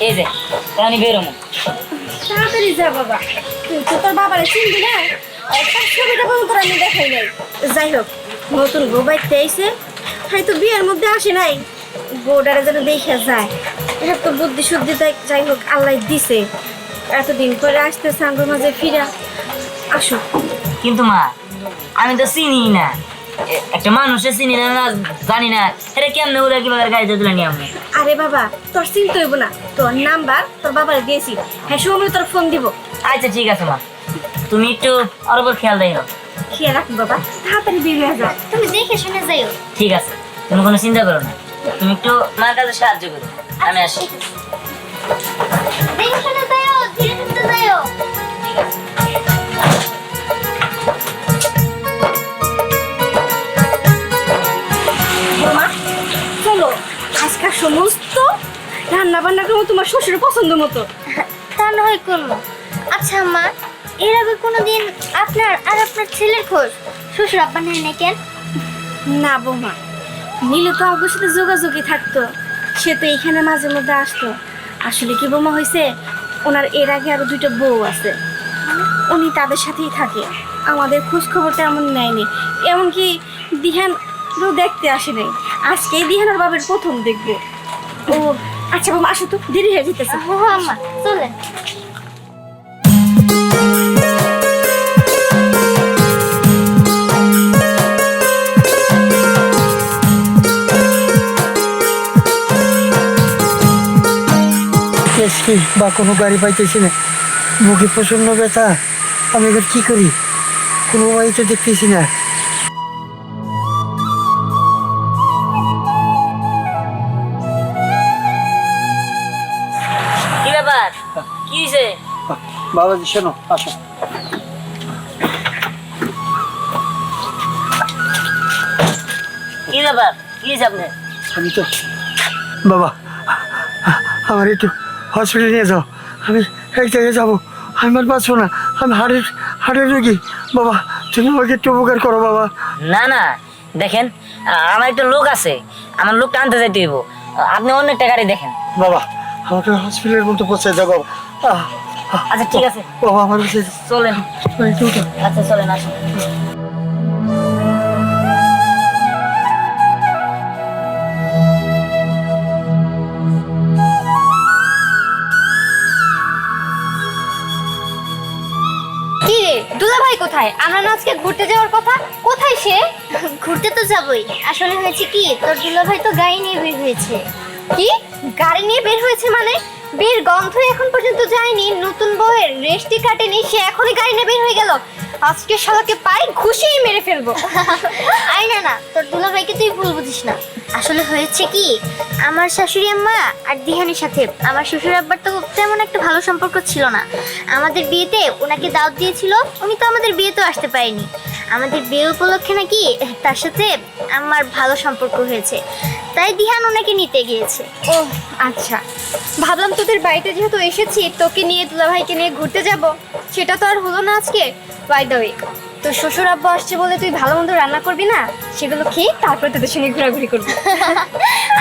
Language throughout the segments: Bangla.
এই যে আমি বেরোবো। তাড়াতাড়ি যা বাবা, তুই তো তোর বাবারে চিনবি না, তার ছবিটা কোনো তোর আমি দেখাই নাই। যাই হোক, নতুন বউ বাড়িতে আইছে, হয়তো বিয়ের মধ্যে আসে নাই, বউটারে যেন দেখে যায়। এটা তো বুদ্ধি শুদ্ধি যাই হোক আল্লাহ দিছে, এতদিন পরে আসতেছে আমার মাঝে ফিরা। আসো। কিন্তু মা আমি তো চিনি না, একটা মানুষের চিনি না, জানি না এটা কেমনে ওরা কিভাবে গাড়িতে তুলে নিয়ে আমি। আরে বাবা, তোর চিন্তা হইব না, তোর নাম্বার তোর বাবারে দিয়েছি, হ্যাঁ সময় তোর ফোন দিব। আচ্ছা ঠিক আছে মা, তুমি একটু ওর উপর খেয়াল রাখো। খেয়াল রাখবি বাবা, তাড়াতাড়ি বের হয়ে যা, তুমি দেখে শুনে যাইও। ঠিক আছে, তুমি কোনো চিন্তা করো না, তুমি একটু মার কাছে সাহায্য করো, আমি আসি। দেখে শুনে যাইও, ধীরে ধীরে যাইও। মা চলো, আজকাল সমস্ত রান্না বান্না করবো তোমার শ্বশুরের পছন্দ মতো। তা নয় করবো। আচ্ছা মা, এর আগে কোনোদিন আপনার আর আপনার ছেলের খোঁজ শ্বশুর আব্বা নেন না কেন? না বৌমা, নীলু তো আমার সাথে যোগাযোগই থাকতো, সে তো এখানে মাঝে মধ্যে আসতো। আসলে কি বৌমা হয়েছে, ওনার এর আগে আরো 2টা বউ আছে, উনি তাদের সাথেই থাকে, আমাদের খোঁজ খবর তেমন নেয়নি। এমনকি দিহানও দেখতে আসে নাই, আজকেই দিহানের বাবার প্রথম দেখবো। ও আচ্ছা বৌমা, আসো তো, দেরি হয়ে যেতেছে। ও আম্মা চলেন। এসছি বা কোনো গাড়ি পাইতেছি না, বুকে প্রচন্ড ব্যথা, আমি এবার কি করি, কোনো বাড়িতে দেখতেছি না। কি ব্যাপার, কি হয়েছে? বাবাজি শোনো, আসো। কি ব্যাপার, কি হয়েছে আপনার? আমি তো বাবা, আমার একটু হসপিটালে নিয়ে যাও, আমি এক জায়গায় যাবো, আমি আর বাঁচবো না, আমি হাড়ের রোগী। বাবা তুমি আমাকে একটু উপকার করো বাবা। না না দেখেন, আমার একটা লোক আছে, আমার লোকটা আনতে যাইতে হইব, আপনি অন্য একটা গাড়ি দেখেন। বাবা আমাকে হসপিটালের মধ্যে পৌঁছে যাও বাবা। আচ্ছা ঠিক আছে, বাবা আমার কাছে চলেন। একটু উঠো। আচ্ছা চলেন, আসুন। কি রে দুলা ভাই কোথায়? আমরা না আজকে ঘুরতে যাওয়ার কথা, কোথায় সে? ঘুরতে তো যাবই, আসলে হয়েছে কি তোর দুলা ভাই তো গাড়ি নিয়ে বের হয়েছে। কি গাড়ি নিয়ে বের হয়েছে মানে? বের গন্ধ এখন পর্যন্ত যায়নি, নতুন বউয়ের রেস্টই কাটেনি, সে এখনই গাড়ি নিয়ে বের হয়ে গেল। আজকে শালাকে পাই ঘুষিয়ে মেরে ফেলবো। আই না না, তোর দুলা ভাইকে তুই ভুল বুঝিস না। আসলে হয়েছে কি, আমার শাশুড়ি আম্মা আর দিহানের সাথে আমার শ্বশুর আব্বার তো তেমন একটা ভালো সম্পর্ক ছিল না। আমাদের বিয়েতে ওনাকে দাওয়াত দিয়েছিল, উনি তো আমাদের বিয়েতেও আসতে পারেনি। আমাদের বিয়ে উপলক্ষে নাকি তার সাথে আমার ভালো সম্পর্ক হয়েছে, তাই দিহান ওনাকে নিতে গিয়েছে। ও আচ্ছা, ভাবলাম তোদের বাড়িতে যেহেতু এসেছি তোকে নিয়ে দুলাভাইকে নিয়ে ঘুরতে যাব, সেটা তো আর হলো না আজকে। বাই দ্য ওয়ে, তোর শ্বশুর আব্বা আসছে বলে তুই ভালো মন্দ রান্না করবি না, সেগুলো খেয়ে তারপরে তোদের সঙ্গে ঘোরাঘুরি করবি।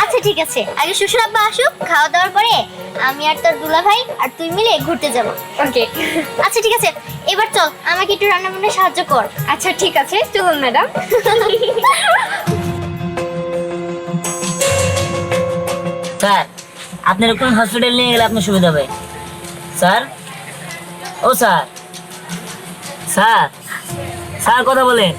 আচ্ছা ঠিক আছে, আগে শ্বশুর আব্বা আসুক, খাওয়া দাওয়ার পরে আমি আর তোর দুলা ভাই আর তুই মিলে ঘুরতে যাব। ওকে আচ্ছা ঠিক আছে, এবার চল আমাকে একটু রান্না বান্নায় সাহায্য কর। আচ্ছা ঠিক আছে, চলুন ম্যাডাম। স্যার আপনার কোন হসপিটাল নিয়ে গেলে আপনার সুবিধা হবে? স্যার, ও স্যার, স্যার, স্যার কথা বলেন।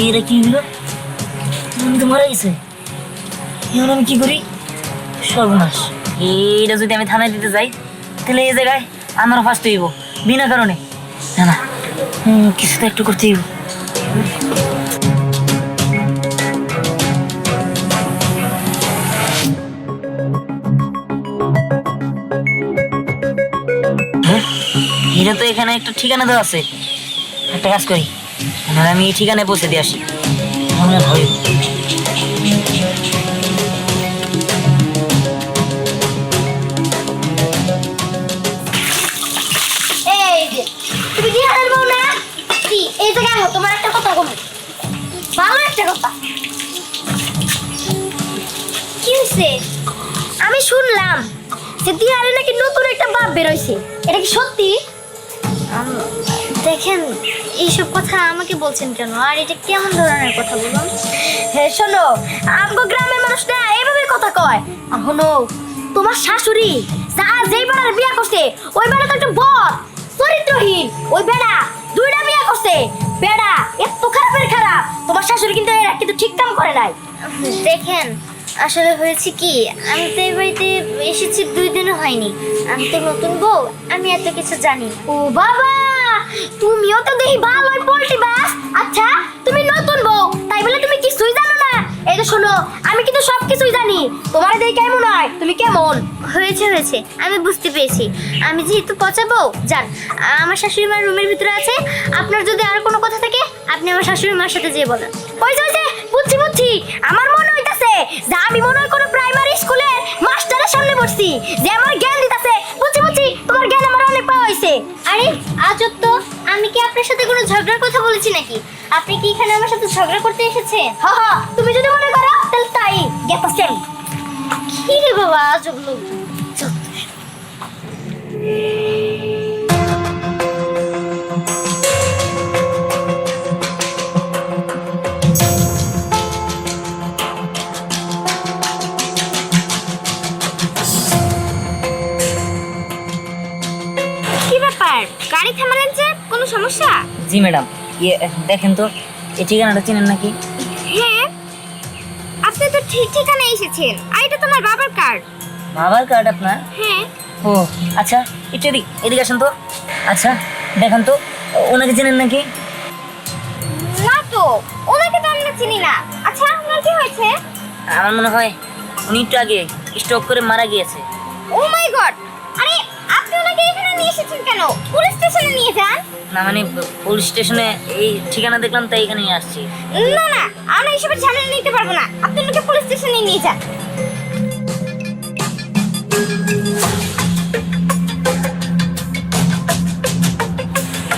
এটা কি হলো? আমি তো মারা গেছে, এখন আমি কি করি? সর্বনাশ, এইটা যদি আমি থানায় দিতে যাই তাহলে এই জায়গায় আমারও ফার্স্ট হইব বিনা কারণে। না না, কিছু তো একটু করতে হইব। এটা তো এখানে একটা ঠিকানা দেওয়া আছে, একটা কাজ করি, আমি এই ঠিকানায় পৌঁছে দিয়ে আসি। আমরা ভাবি এই যে তুমি দিহানের বউ না? কি এই জায়গায় তোমার একটা কথা বলবো, ভালো একটা কথা। হয়েছে? আমি শুনলাম যে দিহারে নাকি নতুন একটা বাপ বেরোইছে, এটা কি সত্যি? দেখেন, এইসব কথা আমাকে বলছেন কেন, আর এটা কেমন ধরনের কথা বলুন? হ্যাঁ শোনো, আমগো গ্রামের মানুষ না এইভাবে কথা কয়। শোনো, তোমার শাশুড়ি যা যেই বেড়ার বিয়া করছে ওই বেড়া তো একটা বদ চরিত্রহীন, ওই বেড়া দুইটা বিয়া করছে। বেড়া এত খারাপের খারাপ, তোমার শাশুড়ি কিন্তু এরা কিন্তু ঠিক কাম করে নাই। দেখেন, আসলে হয়েছে কি, আমি তো এই বাড়িতে এসেছি 2 দিনও হয়নি, আমি তো নতুন বউ, আমি এত কিছু জানি। ও বাবা, তুমিও তো দেখি ভালোই পল্টি বাস। আচ্ছা, তুমি নতুন বউ তাই বলে তুমি কিছুই জানো না? এই যে শোনো, আমি কিন্তু সব কিছুই জানি। তোমার দেখে কেমন হয়, তুমি কেমন? হয়েছে হয়েছে, আমি বুঝতে পেরেছি। আমি যেহেতু পচাবো, যান, আমার শাশুড়ি মার রুমের ভিতরে আছে। আপনার যদি আর কোনো কথা থাকে আপনি আমার শাশুড়ি মার সাথে যেয়ে বলেন। ওই যে বুঝছি বুঝছি, আমার মনে হইতাছে যে আমি মনে হয় কোনো প্রাইমারি স্কুলের মাস্টারের সামনে বসছি, যে আমার জ্ঞান দিতাছে। বুঝছি বুঝছি, তোমার জ্ঞান আমার অনেক পাওয়া হয়েছে। আরে আজব তো, আমি কি আপনার সাথে কোনো ঝগড়ার কথা বলেছি নাকি? আপনি কি এখানে আমার সাথে ঝগড়া করতে এসেছেন? হ্যাঁ হ্যাঁ, তুমি যদি মনে করো তাহলে তাই গেতাছেন। কি রে বাবা, আজব লোক। কি ব্যাপার, গাড়ি থামালেন যে, কোনো সমস্যা? জি ম্যাডাম, দেখেন তো এই ঠিকানাটা চিনেন নাকি? হ্যাঁ, আপনি তো ঠিক ঠিকানা এসেছেন, আর এটা তোমার বাবার কার্ড। বাবার কার্ড আপনার? হ্যাঁ। ও আচ্ছা, একটু এদিকে আসেন তো। আচ্ছা দেখেন তো, ওনাকে চিনেন নাকি? না তো, ওনাকে তো আমি চিনি না। আচ্ছা, ওনার কি হয়েছে? আমার মনে হয় উনি একটু আগে স্ট্রোক করে মারা গিয়েছে। ও মাই গড! আরে আপনি ওনাকে এখানে নিয়ে এসেছেন কেন? পুলিশ স্টেশনে নিয়ে যান। না মানে পুলিশ স্টেশনে এই ঠিকানা দেখলাম তাই এখানে নিয়ে আসছি। না না, আমরা এসবের ঝামেলা নিতে পারবো না, আপনি ওনাকে পুলিশ স্টেশনে নিয়ে যান।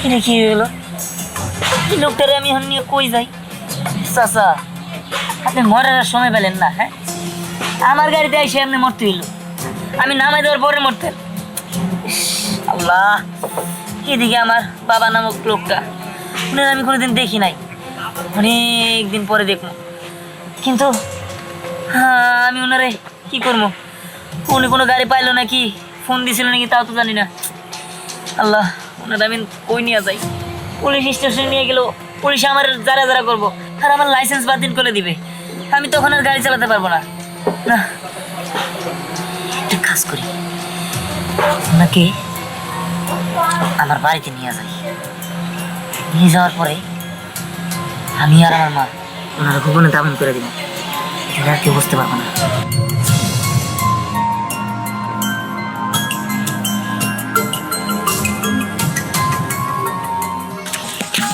এটা কি হলো? এই লোকটারে আমি এখন নিয়ে কই যাই? চাচা, আপনি মরার সময় পেলেন না? হ্যাঁ, আমার গাড়িতে এসে আপনি মরতে হইলো, আমি নামাই দেওয়ার পরে মরতেন। ইস, আল্লাহ, এদিকে আমার বাবা নামক লোকটা, উনি আমি কোনোদিন দেখি নাই, অনেক দিন পরে দেখবো। কিন্তু আমি ওনারে কি করবো? উনি কোনো গাড়ি পাইলো নাকি, ফোন দিছিল নাকি তাও তো জানি না। আল্লাহ, ওনারা আমি কই নিয়ে যাই? পুলিশ স্টেশনে নিয়ে গেলেও পুলিশ আমার যারা যারা করবো, আর আমার লাইসেন্স বাতিল করে দিবে, আমি তখন আর গাড়ি চালাতে পারবো না। না, একটা কাজ করি, ওনাকে আমার বাড়িতে নিয়ে যাই। নিয়ে যাওয়ার পরে আমি আর আমার মা ওনারা ভুবনে দামন করে দিব, আর কেউ বুঝতে পারবো না।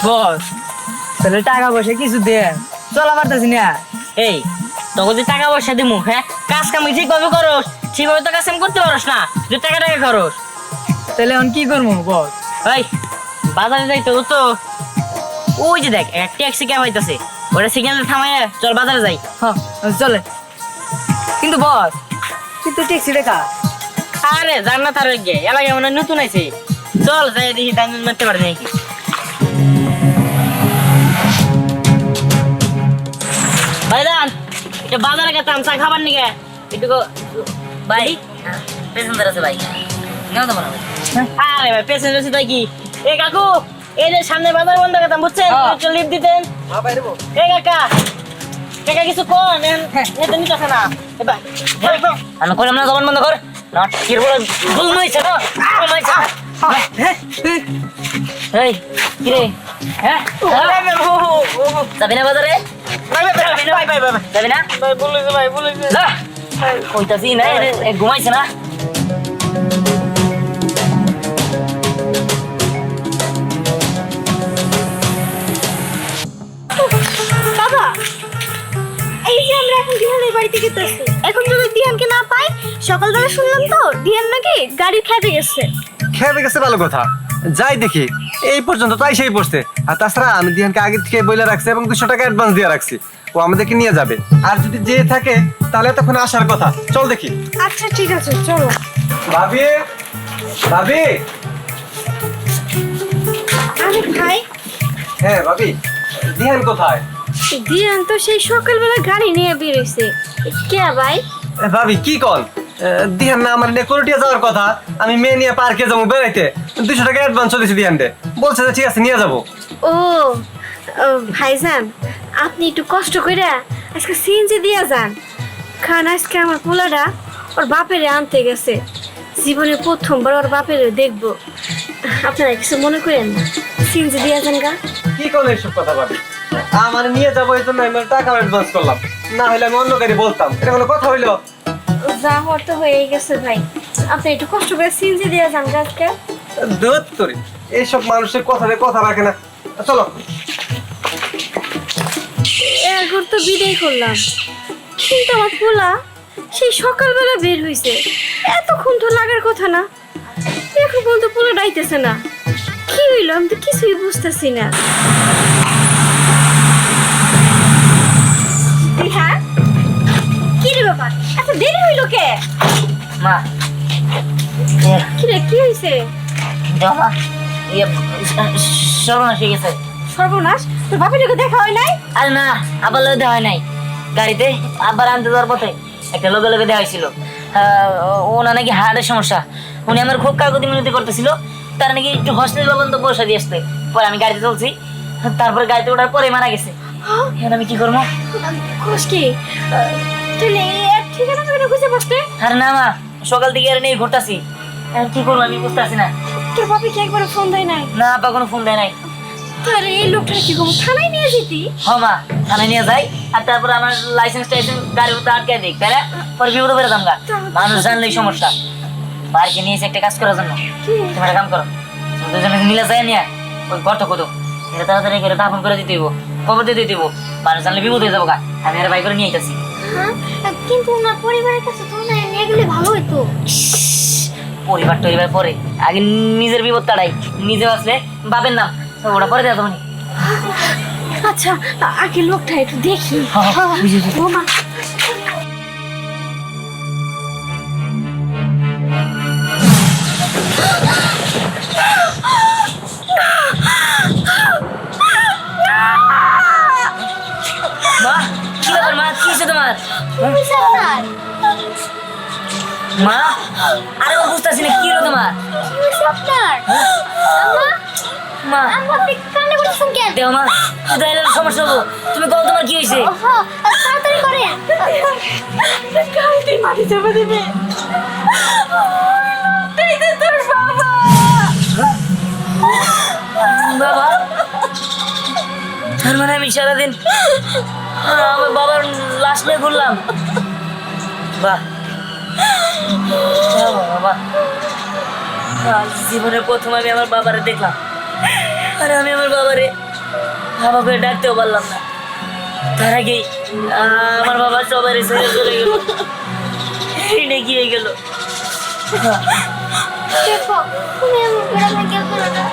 বস, তাহলে টাকা পয়সা কিছু দে, চলা পারতেছি না। এই তোকে যে টাকা পয়সা দিমু, হ্যাঁ, কাজ কাম ঠিকভাবে করস, ঠিকভাবে তো কাজ কাম করতে পারস না, যে টাকা টাকা খরচ। তাহলে এখন কি করবো বস? এই বাজারে যাইতে তো, ওই যে দেখ এক ট্যাক্সি ক্যাব হইতাছে, ওটা সিগন্যালে থামায় চল বাজারে যাই। হ্যাঁ চলে। কিন্তু বস, কিন্তু ট্যাক্সি টাকা আরে জান্নাত আর গে এলাকায় মনে হয় নতুন আইছে, চল যাই দেখি দাম মারতে পারে নাকি। ভাইজান, এটা বাজারে গেতাম চা খাবার নিকে একটু ভাই, পেছনদার আছে ভাই, কেন তো মনে হয়? আরে ভাই পেছনের আছে তাই কি? এ কাকু, এই যে সামনে বাজার বন্ধ করতাম বুঝছেন, একটু লিফট দিতেন। এ কাকা, কাকা কিছু কোন এটা নিতেছে না। আমি কইলাম না জবান বন্ধ কর, নট কির বলে গুলমাইছে না, গুলমাইছে না। এই কি রে? হ্যাঁ যাবি না বাজারে? যাবি না? না কইতাছি না, ঘুমাইছে না। বাবা, এই যে আমরা এখন দিহানের বাড়িতে যেতেছি, এখন যদি দিহানকে না পাই, সকালবেলা শুনলাম তো দিহান নাকি গাড়ি খেতে গেছে। খেয়ে গেছে ভালো কথা, যাই দেখি। এই পর্যন্ত তাই সেই পড়ছে। আর তাছাড়া আমি দিহানকে আগে থেকে বলে রাখছি এবং 200 টাকা অ্যাডভান্স দিয়ে রাখছি, ও আমাদেরকে নিয়ে যাবে। আর যদি যেয়ে থাকে তাহলে তখন আসার কথা, চল দেখি। আচ্ছা ঠিক আছে চলো। ভাবি, ভাবি। আরে ভাই, হ্যাঁ ভাবি, দিহান কোথায়? দিয়ান তো সেই সকালবেলা গাড়ি নিয়ে বেরোইছে। কে ভাই? ভাবি কি কল? দিহান না আমার নিয়ে কোরটিয়া যাওয়ার কথা, আমি মেয়ে নিয়ে পার্কে যাবো বেড়াইতে, 200 টাকা অ্যাডভান্স দিয়েছি দিহান দে, বলছে যে ঠিক আছে নিয়ে যাবো। ও ভাইজান, আপনি একটু কষ্ট করে আজকে সিএনজি দিয়ে যান, কারণ আজকে আমার পোলাটা ওর বাপেরে আনতে গেছে। জীবনে প্রথমবার ওর বাপেরে দেখবো। আপনারা কিছু মনে করেন না, সিএনজি দিয়ে যান গা। কি কোন এইসব কথা ভাবি? আমার নিয়ে যাবো এই জন্য আমি টাকা অ্যাডভান্স করলাম, না হলে আমি অন্য গাড়ি বলতাম। এটা কোনো কথা হইলো? যা হওয়ার তো হয়েই গেছে ভাই, আপনি একটু কষ্ট করে সিএনজি দিয়ে যান গা আজকে। দূর তোরে, এইসব মানুষের কথা রাখে না। চলো। এখন তো বিদায় করলাম, কিন্তু আমার পোলা সেই সকালবেলা বের হয়েছে, এতক্ষণ তো লাগার কথা না, এখন বলতে পোলা ডাইতেছে না। কি হইলো আমি তো কিছুই বুঝতেছি না। হ্যাঁ, কি রে বাবা, এত দেরি হইলো কে? মা কি রে, কি হয়েছে? দাও মা, ইয়ে সর্বনাশ হয়ে গেছে। সর্বনাশ, তোর বাপের লোকে দেখা হয় নাই? আরে না, আবার লোক দেওয়া হয় নাই। গাড়িতে আবার আনতে যাওয়ার পথে একটা লোকে দেওয়া হয়েছিল। ওনার নাকি হার্টের সমস্যা, উনি আমার খুব কাকুতি মিনতি করতেছিল, তার নাকি একটু হসপিটাল পর্যন্ত পয়সা দিয়ে আসতে। পরে আমি গাড়িতে চলছি, তারপরে গাড়িতে ওঠার পরে মারা গেছে। এখন আমি কি করবো? খুশ কি তুই ঠিকানা তুমি খুঁজে বসতে? আরে না মা, সকাল থেকে আর নিয়ে ঘুরতাছি, এখন কি করবো আমি বুঝতেছি না। তোর বাপে কি একবার ফোন দেয় নাই? না, আপা কোনো ফোন দেয় নাই। তাহলে এই লোকটা কি করবো, থানায় নিয়ে যেতি? হ মা, থানায় নিয়ে যাই, আর তারপরে আমার লাইসেন্স টাইসেন্স গাড়ির মধ্যে আটকে দিই, তাই না? পরে বিপদে পেরে দাম গা, মানুষ জানলেই সমস্যা। বাড়িকে নিয়েছে একটা কাজ করার জন্য, তুমি একটা কাম করো, দুজনে মিলে যায় নিয়ে ওই গর্ত খোদো, এটা তাড়াতাড়ি করে দাফন করে দিতে হইব, খবর দিয়ে দিতে হইব, মানুষ জানলে বিপদ হয়ে যাবো গা। আমি আর বাই করে নিয়ে আইতাছি। হ্যাঁ, কিন্তু ওনার পরিবারের কাছে তো না নিয়ে গেলে ভালো হতো। পরিবার টরিবার পরে, আগে নিজের বিপদ তাড়াই, নিজে আসলে বাপের নাম ওটা পরে দেওয়া তুমি। আচ্ছা, আগে লোকটা একটু দেখি। বুঝেছি। ও মা, মা কি ব্যাপার মা, কি হয়েছে তোমার? আপনার মা আরে ও বুঝতেছি না, কি হলো তোমার? কি হয়েছে আপনার? আম্মা, মা আম্মা আপনি কান্না করতেছেন কেন? দেও মা, কোথায় এলো সমস্যা হবো, তুমি বলো তোমার কি হয়েছে? ওহো, তাড়াতাড়ি করেন। গাড়িতে মাটি চাপা দেবে। এই যে তোর বাবা। বাবা, তার মানে আমি সারাদিন আমার বাবার লাশ নিয়ে ঘুরলাম। বাহ, বাবা, আজ জীবনের প্রথম আমি আমার বাবারে দেখলাম, আরে আমি আমার বাবারে বাবা করে ডাকতেও পারলাম না। তার আগেই আমার বাবা সবারই ছেড়ে চলে গেল। এটা কি হয়ে গেল? দেখো, তুমি এমন করে ভেঙে করো না।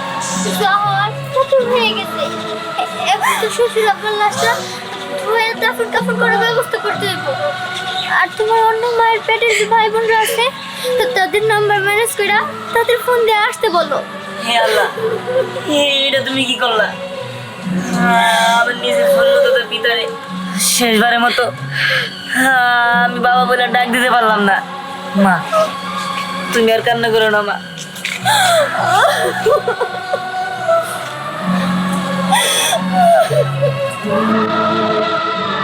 যা হওয়ার তা হয়ে গেছে। এখন তো শ্বশুর আপনার লাশটা ধুয়ে দাফন কাফন করার ব্যবস্থা করতে হইব। আর তোমার অন্য মায়ের পেটের যে ভাই বোনরা আছে, তো তাদের নাম্বার ম্যানেজ করে তাদের ফোন দিয়ে আসতে বলো। হে আল্লাহ, এটা তুমি কি করলা? আমার নিজের ফোন মতো তো পিতারে শেষবারের মতো আমি বাবা বলে ডাক দিতে পারলাম না। মা তুমি আর কান্না করো না মা।